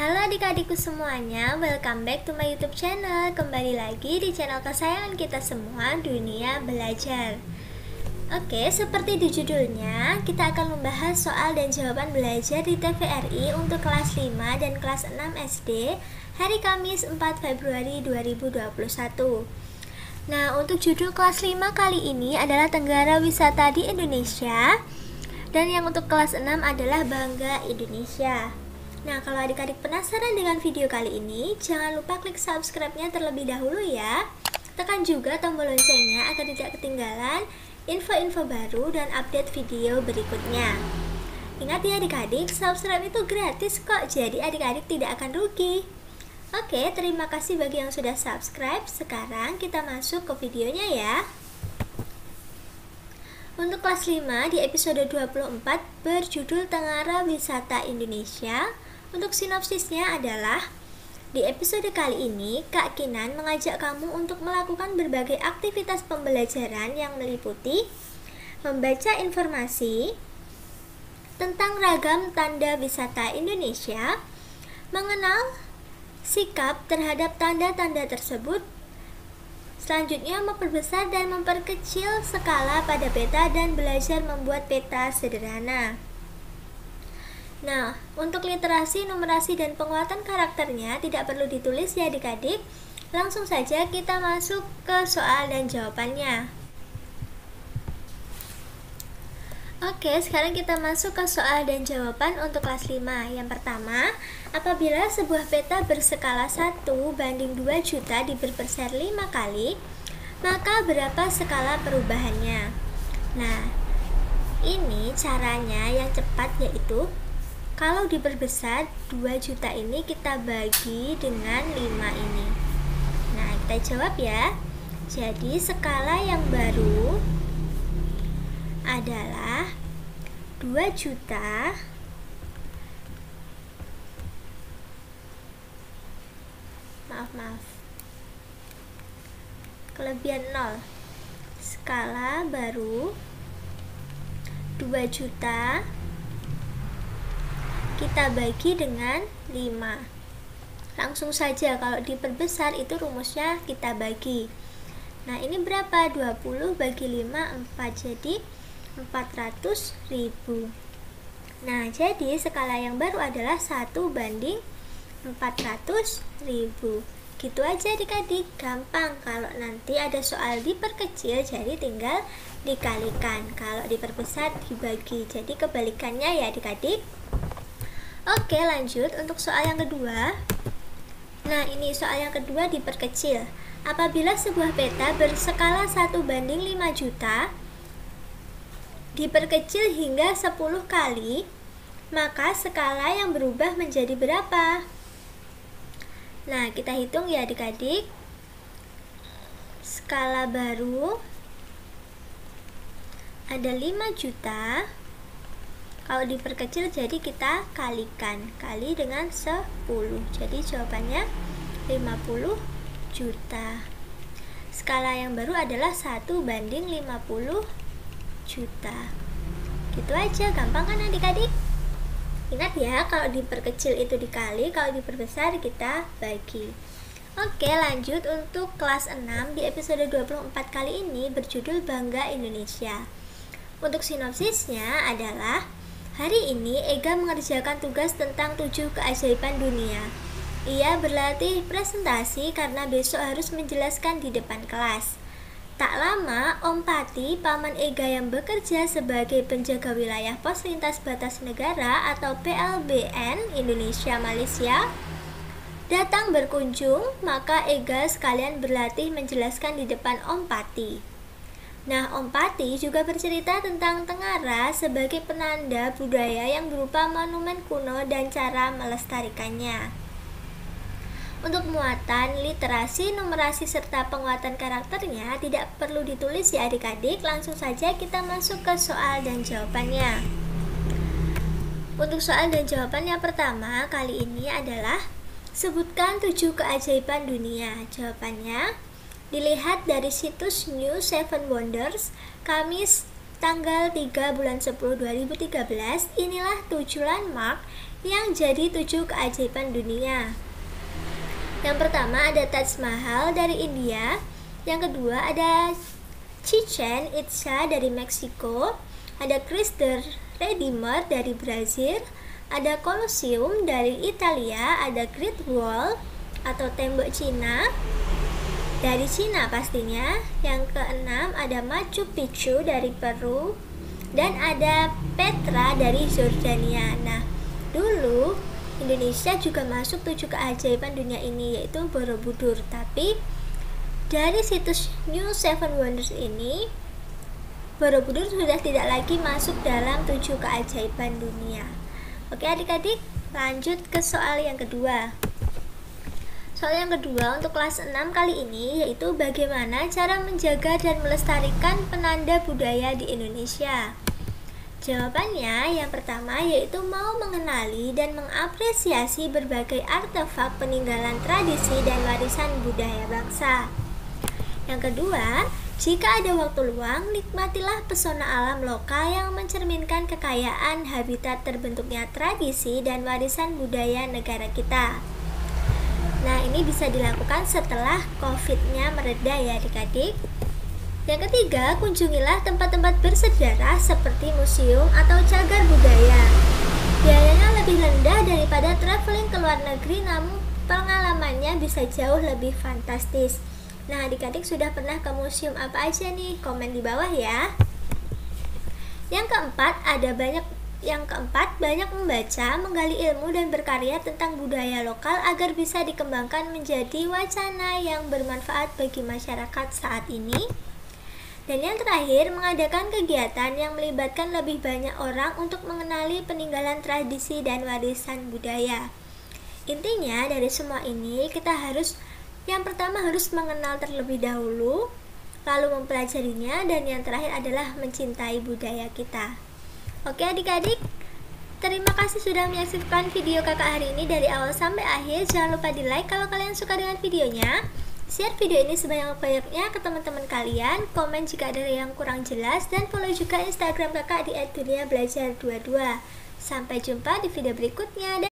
Halo adik-adikku semuanya, welcome back to my YouTube channel. Kembali lagi di channel kesayangan kita semua, Dunia Belajar. Oke, seperti di judulnya, kita akan membahas soal dan jawaban belajar di TVRI untuk kelas 5 dan kelas 6 SD hari Kamis 4 Februari 2021. Nah, untuk judul kelas 5 kali ini adalah Tenggara Wisata di Indonesia, dan yang untuk kelas 6 adalah Bangga Indonesia. Nah, kalau adik-adik penasaran dengan video kali ini, jangan lupa klik subscribe-nya terlebih dahulu ya. Tekan juga tombol loncengnya agar tidak ketinggalan info-info baru dan update video berikutnya. Ingat ya adik-adik, subscribe itu gratis kok, jadi adik-adik tidak akan rugi. Oke, terima kasih bagi yang sudah subscribe. Sekarang kita masuk ke videonya ya. Untuk kelas 5 di episode 24 berjudul Tenggara Wisata Indonesia. Untuk sinopsisnya adalah, di episode kali ini Kak Kinan mengajak kamu untuk melakukan berbagai aktivitas pembelajaran yang meliputi membaca informasi tentang ragam tanda wisata Indonesia, mengenal sikap terhadap tanda-tanda tersebut, selanjutnya memperbesar dan memperkecil skala pada peta dan belajar membuat peta sederhana. Nah, untuk literasi, numerasi, dan penguatan karakternya tidak perlu ditulis ya adik-adik. Langsung saja kita masuk ke soal dan jawabannya. Oke, sekarang kita masuk ke soal dan jawaban untuk kelas 5. Yang pertama, apabila sebuah peta berskala 1:2 juta diperbesar 5 kali, maka berapa skala perubahannya? Nah, ini caranya yang cepat, yaitu kalau diperbesar 2 juta ini kita bagi dengan 5 ini. Nah, kita jawab ya. Jadi skala yang baru adalah 2 juta kelebihan 0. Skala baru 2 juta kita bagi dengan 5. Langsung saja kalau diperbesar itu rumusnya kita bagi. Nah, ini berapa? 20 bagi 5, 4. Jadi 400.000. Nah, jadi skala yang baru adalah 1:400.000. Gitu aja adik-adik, gampang. Kalau nanti ada soal diperkecil, jadi tinggal dikalikan. Kalau diperbesar dibagi. Jadi kebalikannya ya adik-adik. Oke, lanjut untuk soal yang kedua. Nah, ini soal yang kedua diperkecil. Apabila sebuah peta berskala 1:5 juta diperkecil hingga 10 kali, maka skala yang berubah menjadi berapa? Nah, kita hitung ya adik-adik. Skala baru ada 5 juta. Kalau diperkecil jadi kita kalikan, kali dengan 10. Jadi jawabannya 50 juta. Skala yang baru adalah 1:50 juta. Gitu aja, gampang kan adik-adik? Ingat ya, kalau diperkecil itu dikali, kalau diperbesar kita bagi. Oke, lanjut untuk kelas 6 di episode 24 kali ini berjudul Bangga Indonesia. Untuk sinopsisnya adalah, hari ini Ega mengerjakan tugas tentang 7 keajaiban dunia. Ia berlatih presentasi karena besok harus menjelaskan di depan kelas. Tak lama, Om Pati, paman Ega yang bekerja sebagai penjaga wilayah pos lintas batas negara atau PLBN Indonesia Malaysia, datang berkunjung, maka Ega sekalian berlatih menjelaskan di depan Om Pati. Nah, Om Pati juga bercerita tentang Tenggara sebagai penanda budaya yang berupa monumen kuno dan cara melestarikannya. Untuk muatan, literasi, numerasi, serta penguatan karakternya tidak perlu ditulis ya adik-adik. Langsung saja kita masuk ke soal dan jawabannya. Untuk soal dan jawabannya pertama kali ini adalah, sebutkan 7 keajaiban dunia. Jawabannya dilihat dari situs New 7 Wonders, Kamis tanggal 3 bulan 10 2013, inilah 7 landmark yang jadi 7 keajaiban dunia. Yang pertama ada Taj Mahal dari India, yang kedua ada Chichen Itza dari Meksiko, ada Christ the Redeemer dari Brazil, ada Colosseum dari Italia, ada Great Wall atau tembok Cina dari Cina pastinya. Yang keenam ada Machu Picchu dari Peru, dan ada Petra dari Jordania. Nah, dulu Indonesia juga masuk 7 keajaiban dunia ini, yaitu Borobudur. Tapi dari situs New Seven Wonders ini, Borobudur sudah tidak lagi masuk dalam 7 keajaiban dunia. Oke adik-adik, lanjut ke soal yang kedua. Soal yang kedua untuk kelas 6 kali ini yaitu bagaimana cara menjaga dan melestarikan penanda budaya di Indonesia. Jawabannya yang pertama yaitu mau mengenali dan mengapresiasi berbagai artefak peninggalan tradisi dan warisan budaya bangsa. Yang kedua, jika ada waktu luang, nikmatilah pesona alam lokal yang mencerminkan kekayaan habitat terbentuknya tradisi dan warisan budaya negara kita. Nah, ini bisa dilakukan setelah COVID-nya mereda ya adik-adik. Yang ketiga, kunjungilah tempat-tempat bersejarah seperti museum atau cagar budaya. Biayanya lebih rendah daripada traveling ke luar negeri, namun pengalamannya bisa jauh lebih fantastis. Nah, adik-adik sudah pernah ke museum apa aja nih? Komen di bawah ya. Yang keempat, banyak membaca, menggali ilmu dan berkarya tentang budaya lokal agar bisa dikembangkan menjadi wacana yang bermanfaat bagi masyarakat saat ini. Dan yang terakhir, mengadakan kegiatan yang melibatkan lebih banyak orang untuk mengenali peninggalan tradisi dan warisan budaya. Intinya dari semua ini yang pertama harus mengenal terlebih dahulu, lalu mempelajarinya, dan yang terakhir adalah mencintai budaya kita. Oke adik-adik, terima kasih sudah menyaksikan video kakak hari ini dari awal sampai akhir. Jangan lupa di like kalau kalian suka dengan videonya, share video ini sebanyak-banyaknya ke teman-teman kalian, komen jika ada yang kurang jelas, dan follow juga Instagram kakak di @duniabelajar22. Sampai jumpa di video berikutnya.